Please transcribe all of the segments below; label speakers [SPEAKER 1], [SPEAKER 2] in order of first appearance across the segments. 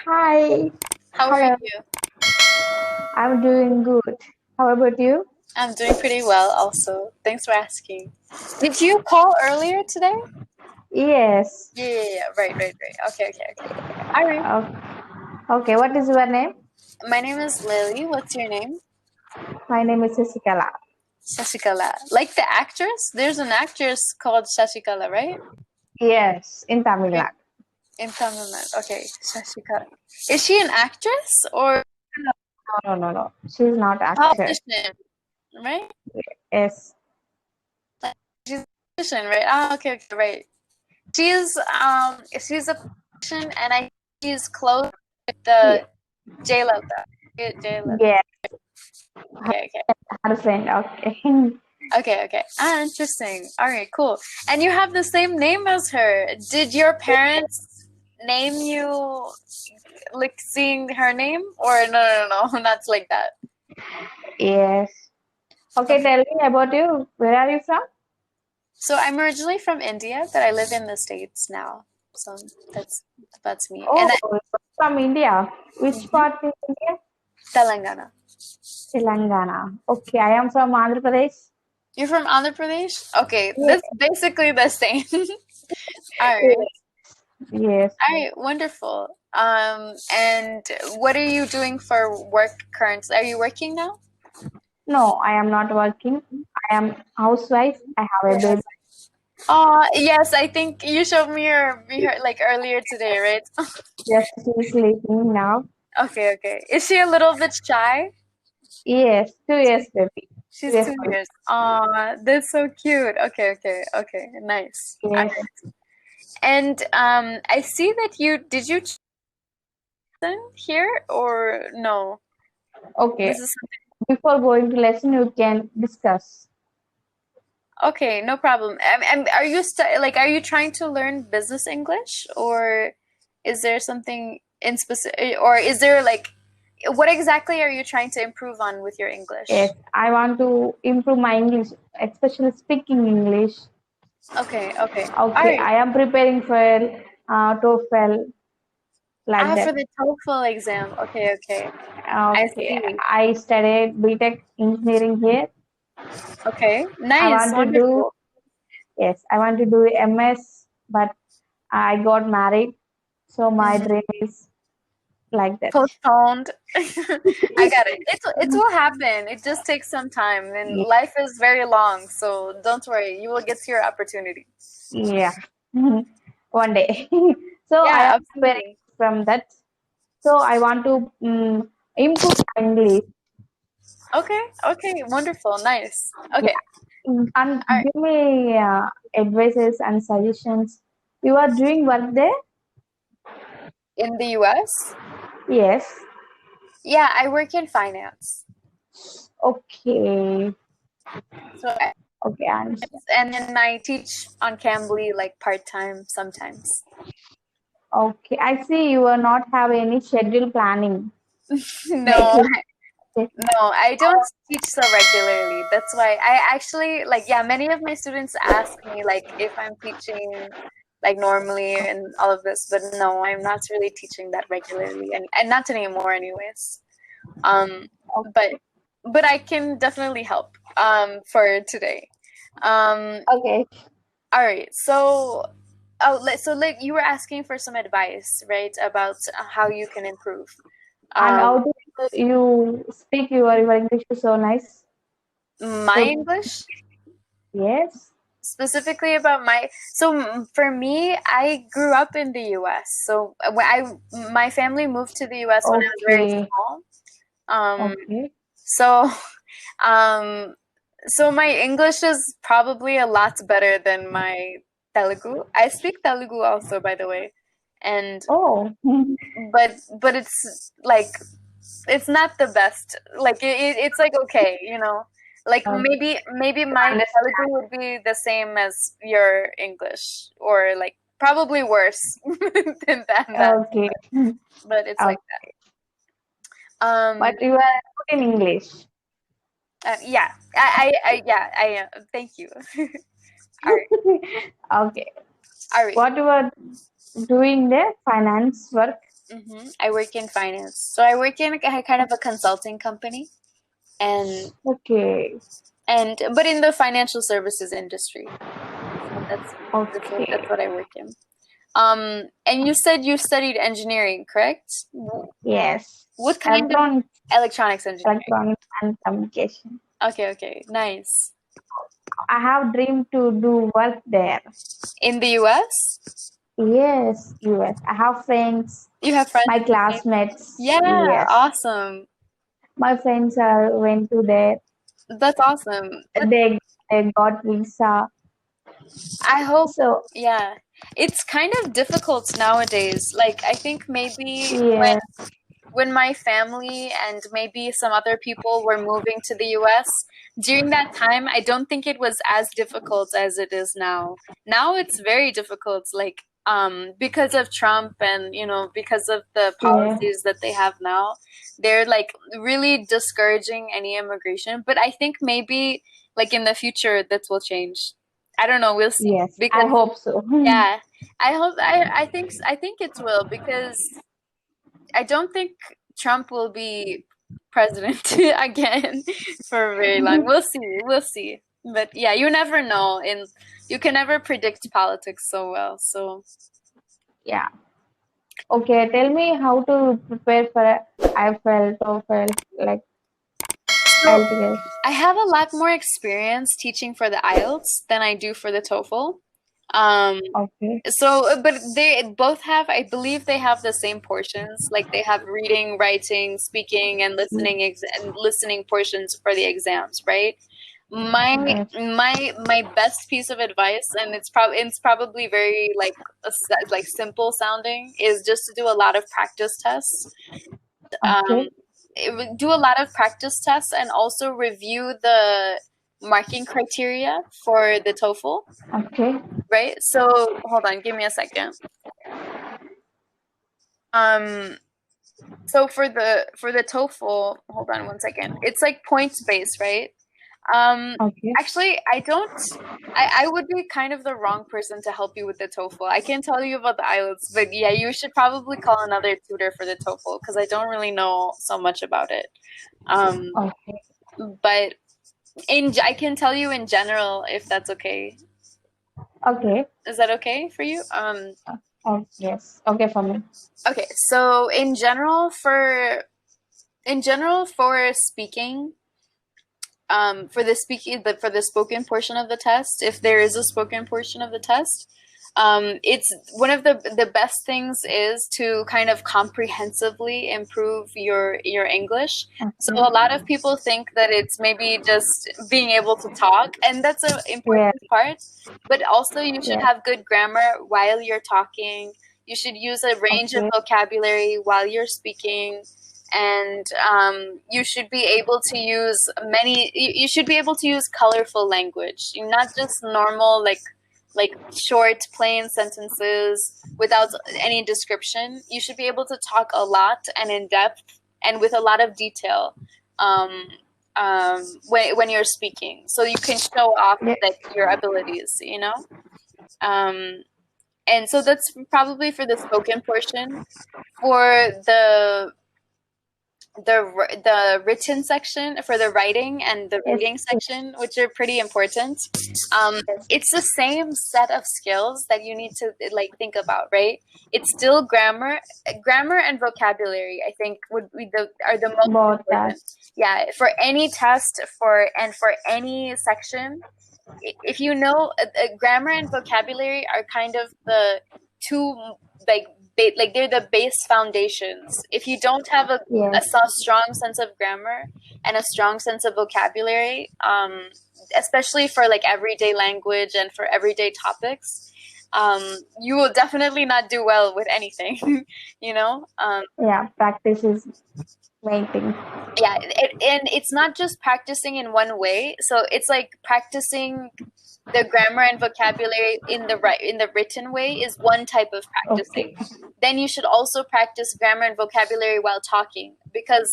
[SPEAKER 1] Hi.
[SPEAKER 2] How are
[SPEAKER 1] Hello.
[SPEAKER 2] you?
[SPEAKER 1] I'm doing good. How about you?
[SPEAKER 2] I'm doing pretty well also. Thanks for asking. Did you call earlier today?
[SPEAKER 1] Yes.
[SPEAKER 2] Yeah. Right. Okay. All right.
[SPEAKER 1] Okay. Okay. What is your name?
[SPEAKER 2] My name is Lily. What's your name?
[SPEAKER 1] My name is Sasikala.
[SPEAKER 2] Shashikala. Like the actress? There's an actress called Shashikala, right?
[SPEAKER 1] Yes, in Tamil
[SPEAKER 2] In
[SPEAKER 1] Nadu.
[SPEAKER 2] Tamil Nadu. Okay, Shashikala. Is she an actress or
[SPEAKER 1] No. She's not actor.
[SPEAKER 2] politician? Right?
[SPEAKER 1] Yes.
[SPEAKER 2] She's a politician, right? Ah, okay, right. She's a politician, and I think she's close with
[SPEAKER 1] Yeah.
[SPEAKER 2] the J-Lota. J-Lota.
[SPEAKER 1] Yes.
[SPEAKER 2] Okay.
[SPEAKER 1] Her friend. Okay.
[SPEAKER 2] Okay. Ah, interesting. All right, cool. And you have the same name as her. Did your parents name you like seeing her name, or no, not like that?
[SPEAKER 1] Yes. Okay.
[SPEAKER 2] Okay.
[SPEAKER 1] Tell me about you. Where are you from?
[SPEAKER 2] So I'm originally from India, but I live in the States now. So that's me.
[SPEAKER 1] Oh,
[SPEAKER 2] And
[SPEAKER 1] you're from India. Which
[SPEAKER 2] Mhm.
[SPEAKER 1] part in India?
[SPEAKER 2] Telangana.
[SPEAKER 1] Telangana. Okay. I am from Andhra Pradesh.
[SPEAKER 2] You're from Andhra Pradesh? Okay,
[SPEAKER 1] Yes.
[SPEAKER 2] that's basically the same. All right.
[SPEAKER 1] Yes. Yes.
[SPEAKER 2] All right, wonderful. And what are you doing for work currently? Are you working now?
[SPEAKER 1] No, I am not working. I am housewife. I have a baby.
[SPEAKER 2] Oh, yes, I think you showed me your like earlier today, right?
[SPEAKER 1] Just she's sleeping now.
[SPEAKER 2] Okay. Is she a little bit shy?
[SPEAKER 1] Yes, 2 years baby.
[SPEAKER 2] She's
[SPEAKER 1] 2 years
[SPEAKER 2] two
[SPEAKER 1] old.
[SPEAKER 2] years. Aw, that's so cute. Okay. Nice.
[SPEAKER 1] Yes.
[SPEAKER 2] And I see that you listen here or no?
[SPEAKER 1] Okay.
[SPEAKER 2] This is
[SPEAKER 1] Before going to lesson, you can discuss.
[SPEAKER 2] Okay, no problem. And are you are you trying to learn business English, or is there something in specific, or is there like what exactly are you trying to improve on with your
[SPEAKER 1] Yes,
[SPEAKER 2] English?
[SPEAKER 1] I want to improve my English, especially speaking English.
[SPEAKER 2] Okay. All
[SPEAKER 1] Okay,
[SPEAKER 2] right.
[SPEAKER 1] I am preparing for TOEFL like
[SPEAKER 2] Ah,
[SPEAKER 1] that.
[SPEAKER 2] for the TOEFL exam. Okay. I
[SPEAKER 1] Okay,
[SPEAKER 2] see.
[SPEAKER 1] I studied BTech engineering here.
[SPEAKER 2] Okay.
[SPEAKER 1] I
[SPEAKER 2] Nice.
[SPEAKER 1] want to do
[SPEAKER 2] Wonderful.
[SPEAKER 1] yes, I want to do MS, but I got married, so my
[SPEAKER 2] Hmm.
[SPEAKER 1] dream is like that.
[SPEAKER 2] Postponed. I got it. It will happen. It just takes some time, and
[SPEAKER 1] Ye-
[SPEAKER 2] life is very long. So don't worry. You will get to your opportunity.
[SPEAKER 1] Yeah, one day. So I am
[SPEAKER 2] Yeah,
[SPEAKER 1] preparing
[SPEAKER 2] absolutely.
[SPEAKER 1] from that. So I want to improve my English.
[SPEAKER 2] Okay, wonderful, nice.
[SPEAKER 1] Yeah,
[SPEAKER 2] Okay,
[SPEAKER 1] and
[SPEAKER 2] all right.
[SPEAKER 1] give me advices and suggestions. You are doing work there?
[SPEAKER 2] In the US,
[SPEAKER 1] Yes.
[SPEAKER 2] yeah, I work in finance.
[SPEAKER 1] Okay.
[SPEAKER 2] So,
[SPEAKER 1] Okay, I understand.
[SPEAKER 2] and then I teach on Cambly like part time sometimes.
[SPEAKER 1] Okay, I see you are not have any schedule planning.
[SPEAKER 2] No,
[SPEAKER 1] Maybe. Okay.
[SPEAKER 2] no, I don't teach so regularly. That's why I actually like, yeah, many of my students ask me like if I'm teaching like normally and all of this, but no, I'm not really teaching that regularly, and not anymore, anyways. Um, but I can definitely help for today. Um,
[SPEAKER 1] Okay.
[SPEAKER 2] all right. So like you were asking for some advice, right, about how you can improve.
[SPEAKER 1] And
[SPEAKER 2] Um,
[SPEAKER 1] how do you speak your English is so nice?
[SPEAKER 2] my
[SPEAKER 1] So
[SPEAKER 2] English
[SPEAKER 1] yes.
[SPEAKER 2] specifically about for me, I grew up in the US. So when my family moved to the US when I was very
[SPEAKER 1] Okay.
[SPEAKER 2] small. Um,
[SPEAKER 1] Okay.
[SPEAKER 2] so um, So my English is probably a lot better than my Telugu. I speak Telugu also, by the way, and
[SPEAKER 1] Oh.
[SPEAKER 2] but it's like it's not the best. Like it's like okay, like
[SPEAKER 1] Okay.
[SPEAKER 2] maybe my Telugu
[SPEAKER 1] Understand.
[SPEAKER 2] would be the same as your English, or like probably worse than that.
[SPEAKER 1] Okay.
[SPEAKER 2] But it's like
[SPEAKER 1] Okay.
[SPEAKER 2] that.
[SPEAKER 1] But you are good in English.
[SPEAKER 2] Yeah, I am. Thank you. All right,
[SPEAKER 1] Okay.
[SPEAKER 2] all right.
[SPEAKER 1] What you are doing there? Finance work.
[SPEAKER 2] I work in finance. So I work in a kind of a consulting company, and
[SPEAKER 1] Okay.
[SPEAKER 2] but in the financial services industry. So that's
[SPEAKER 1] Okay.
[SPEAKER 2] what I work in. And you said you studied engineering, correct?
[SPEAKER 1] Yes.
[SPEAKER 2] What kind of
[SPEAKER 1] Electronics,
[SPEAKER 2] electronics engineering?
[SPEAKER 1] electronics and communication.
[SPEAKER 2] Okay, nice.
[SPEAKER 1] I have dream to do work there.
[SPEAKER 2] In the US?
[SPEAKER 1] Yes, US. I have friends,
[SPEAKER 2] You have friends
[SPEAKER 1] my
[SPEAKER 2] in the States?
[SPEAKER 1] classmates.
[SPEAKER 2] Yeah,
[SPEAKER 1] Yes,
[SPEAKER 2] awesome.
[SPEAKER 1] my friends are went to there.
[SPEAKER 2] That's awesome.
[SPEAKER 1] They got visa.
[SPEAKER 2] I hope,
[SPEAKER 1] So
[SPEAKER 2] yeah. It's kind of difficult nowadays. Like, I think maybe
[SPEAKER 1] yeah,
[SPEAKER 2] when my family and maybe some other people were moving to the US, during that time, I don't think it was as difficult as it is now. Now it's very difficult, like, because of Trump and, because of the
[SPEAKER 1] yeah,
[SPEAKER 2] policies that they have now, they're like really discouraging any immigration. But I think maybe like in the future that will change. I don't know, we'll see.
[SPEAKER 1] yes. I
[SPEAKER 2] Because
[SPEAKER 1] hope so.
[SPEAKER 2] yeah, I think it will, because I don't think Trump will be president again for very long. We'll see. We'll see. But yeah, you never know. And you can never predict politics so well. So
[SPEAKER 1] Yeah. Okay. Tell me how to prepare for IFL, TOEFL, like
[SPEAKER 2] so
[SPEAKER 1] IELTS.
[SPEAKER 2] I have a lot more experience teaching for the IELTS than I do for the TOEFL. Um,
[SPEAKER 1] Okay.
[SPEAKER 2] but they both have, I believe they have the same portions. Like they have reading, writing, speaking, and listening portions for the exams, right? My
[SPEAKER 1] Yes.
[SPEAKER 2] my best piece of advice, and it's probably very like simple sounding, is just to do a lot of practice tests.
[SPEAKER 1] Okay.
[SPEAKER 2] Um, do a lot of practice tests and also review the marking criteria for the TOEFL.
[SPEAKER 1] Okay.
[SPEAKER 2] Right? So hold on, give me a second. Um, so for the TOEFL, hold on one second. It's like points based, right?
[SPEAKER 1] Okay.
[SPEAKER 2] Actually, I would be kind of the wrong person to help you with the TOEFL. I can tell you about the IELTS, but yeah, you should probably call another tutor for the TOEFL because I don't really know so much about it. Um,
[SPEAKER 1] Okay.
[SPEAKER 2] but I can tell you in general if that's okay.
[SPEAKER 1] Okay.
[SPEAKER 2] Is that okay for you?
[SPEAKER 1] Oh, yes. Okay for me.
[SPEAKER 2] Okay, so in general for speaking, for the spoken portion of the test, if there is a spoken portion of the test, it's one of the best things is to kind of comprehensively improve your English. So
[SPEAKER 1] Okay.
[SPEAKER 2] a lot of people think that it's maybe just being able to talk, and that's an
[SPEAKER 1] Yeah.
[SPEAKER 2] important part, but also you should
[SPEAKER 1] Yeah.
[SPEAKER 2] have good grammar while you're talking. You should use a range of
[SPEAKER 1] Okay.
[SPEAKER 2] vocabulary while you're speaking, and you should be able to use you should be able to use colorful language, not just normal like short plain sentences without any description. You should be able to talk a lot and in depth and with a lot of detail, um, when you're speaking, so you can show off
[SPEAKER 1] Yeah.
[SPEAKER 2] like your abilities, um, and so that's probably for the spoken portion. For the written section, for the writing and the
[SPEAKER 1] Yes.
[SPEAKER 2] reading section, which are pretty important, it's the same set of skills that you need to like think about, right? It's still grammar and vocabulary. I think would be are the most
[SPEAKER 1] Both
[SPEAKER 2] important. Yeah, for any test for any section, if you know grammar and vocabulary are kind of the two like they're the base foundations. If you don't have a
[SPEAKER 1] Yes.
[SPEAKER 2] strong sense of grammar and a strong sense of vocabulary, especially for like everyday language and for everyday topics, you will definitely not do well with anything. you know
[SPEAKER 1] Yeah. Practice is main thing.
[SPEAKER 2] yeah, and it's not just practicing in one way. So it's like practicing the grammar and vocabulary in the written way is one type of practicing.
[SPEAKER 1] Okay.
[SPEAKER 2] Then you should also practice grammar and vocabulary while talking, because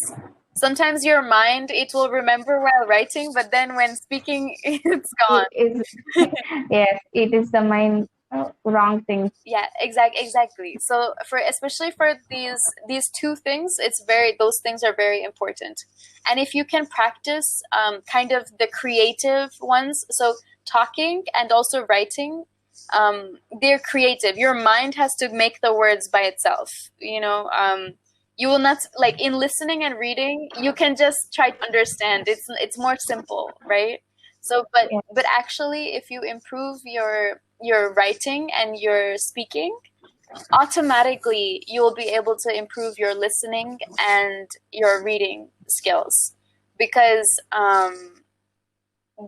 [SPEAKER 2] sometimes your mind, it will remember while writing, but then when speaking it's
[SPEAKER 1] It
[SPEAKER 2] gone.
[SPEAKER 1] is. Yes. It is the main. wrong things.
[SPEAKER 2] Yeah, exactly. So especially for these two things, those things are very important. And if you can practice kind of the creative ones, so talking and also writing, they're creative. Your mind has to make the words by itself. You will not, like, in listening and reading, you can just try to understand. It's more simple, right? So,
[SPEAKER 1] Yes.
[SPEAKER 2] but actually, if you improve your writing and your speaking, automatically you will be able to improve your listening and your reading skills, because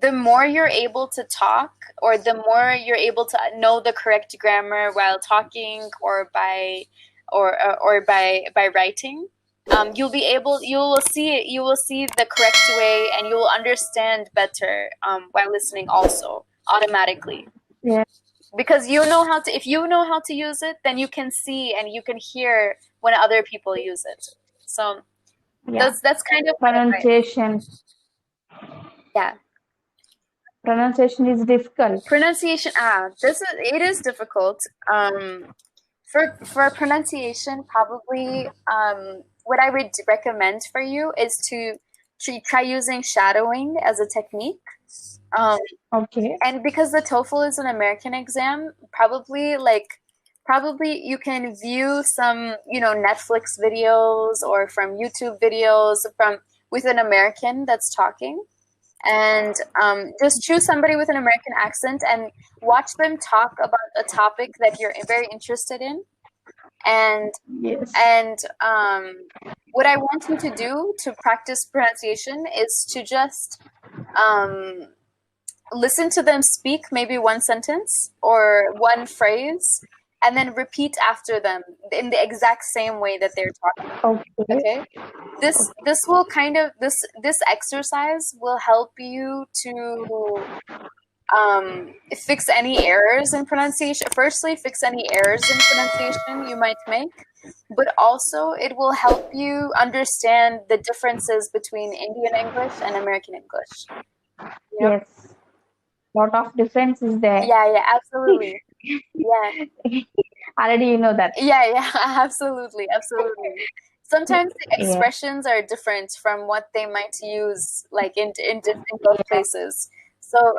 [SPEAKER 2] the more you're able to talk, or the more you're able to know the correct grammar while talking, or by writing, you will see the correct way, and you will understand better while listening also, automatically.
[SPEAKER 1] Yes.
[SPEAKER 2] Because if you know how to use it, then you can see and you can hear when other people use it. So
[SPEAKER 1] Yeah.
[SPEAKER 2] that's kind of my advice.
[SPEAKER 1] Pronunciation.
[SPEAKER 2] Yeah.
[SPEAKER 1] Pronunciation is difficult.
[SPEAKER 2] Pronunciation. It is difficult. For pronunciation, probably what I would recommend for you is to try using shadowing as a technique.
[SPEAKER 1] Okay.
[SPEAKER 2] And because the TOEFL is an American exam, probably you can view some, Netflix videos or from YouTube videos with an American that's talking, and just choose somebody with an American accent and watch them talk about a topic that you're very interested in. And
[SPEAKER 1] Yes.
[SPEAKER 2] what I want you to do to practice pronunciation is to just listen to them speak maybe one sentence or one phrase, and then repeat after them in the exact same way that they're talking.
[SPEAKER 1] Okay.
[SPEAKER 2] Okay? This will kind of this exercise will help you to fix any errors in pronunciation. Firstly, fix any errors in pronunciation you might make, but also it will help you understand the differences between Indian English and American English.
[SPEAKER 1] Yes. Lot of difference is there.
[SPEAKER 2] Yeah, absolutely. Yeah.
[SPEAKER 1] Already you know that.
[SPEAKER 2] Yeah, absolutely. Sometimes the
[SPEAKER 1] Yeah.
[SPEAKER 2] expressions are different from what they might use, like in both places. So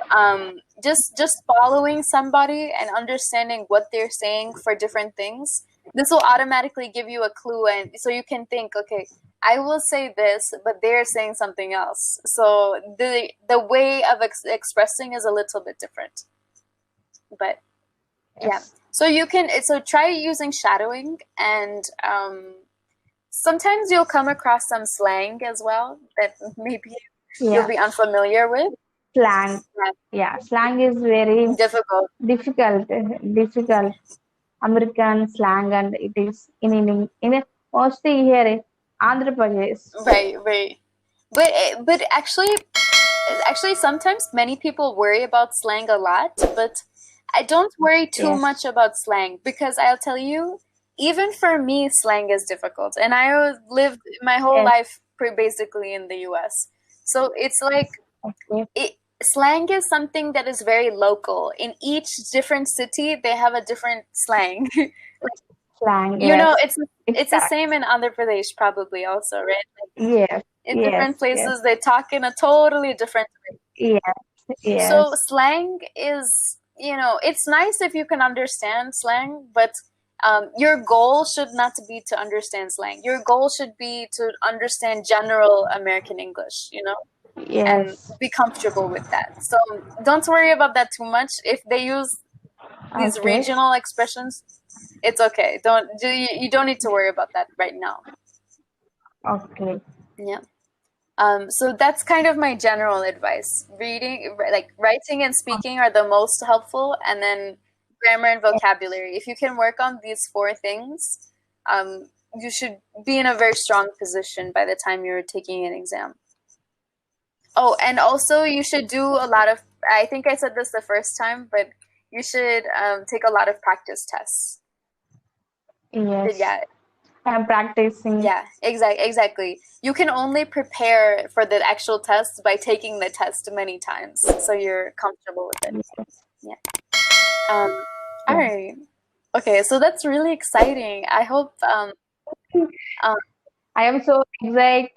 [SPEAKER 2] just following somebody and understanding what they're saying for different things, this will automatically give you a clue, and so you can think, okay, I will say this, but they're saying something else. So the way of expressing is a little bit different. But yeah, so try using shadowing, and sometimes you'll come across some slang as well that maybe you'll be unfamiliar with.
[SPEAKER 1] Slang. Yeah, slang is very
[SPEAKER 2] Difficult.
[SPEAKER 1] Difficult. American slang, and it is in mostly here Andhra Pradesh.
[SPEAKER 2] Right. But actually sometimes many people worry about slang a lot, but I don't worry too much about slang, because I'll tell you, even for me, slang is difficult, and I lived my whole life basically in the US. So it's like slang is something that is very local. In each different city, they have a different slang.
[SPEAKER 1] Slang.
[SPEAKER 2] It's the same in Andhra Pradesh probably also, right?
[SPEAKER 1] Yes.
[SPEAKER 2] In different places, they talk in a totally different way.
[SPEAKER 1] Yes.
[SPEAKER 2] So slang is, it's nice if you can understand slang, but your goal should not be to understand slang. Your goal should be to understand general American English, and be comfortable with that. So don't worry about that too much. If they use these regional expressions, it's okay. You don't need to worry about that right now.
[SPEAKER 1] Okay.
[SPEAKER 2] Yeah. So that's kind of my general advice. Writing and speaking are the most helpful, and then grammar and vocabulary. If you can work on these 4 things, you should be in a very strong position by the time you're taking an exam. Oh, and also you should do a lot of, I think I said this the first time, but you should take a lot of practice tests.
[SPEAKER 1] Yes.
[SPEAKER 2] Yeah.
[SPEAKER 1] I'm practicing.
[SPEAKER 2] Yeah, exactly. You can only prepare for the actual test by taking the test many times, so you're comfortable with it. Yeah. All right. Okay, so that's really exciting. I hope
[SPEAKER 1] I am so excited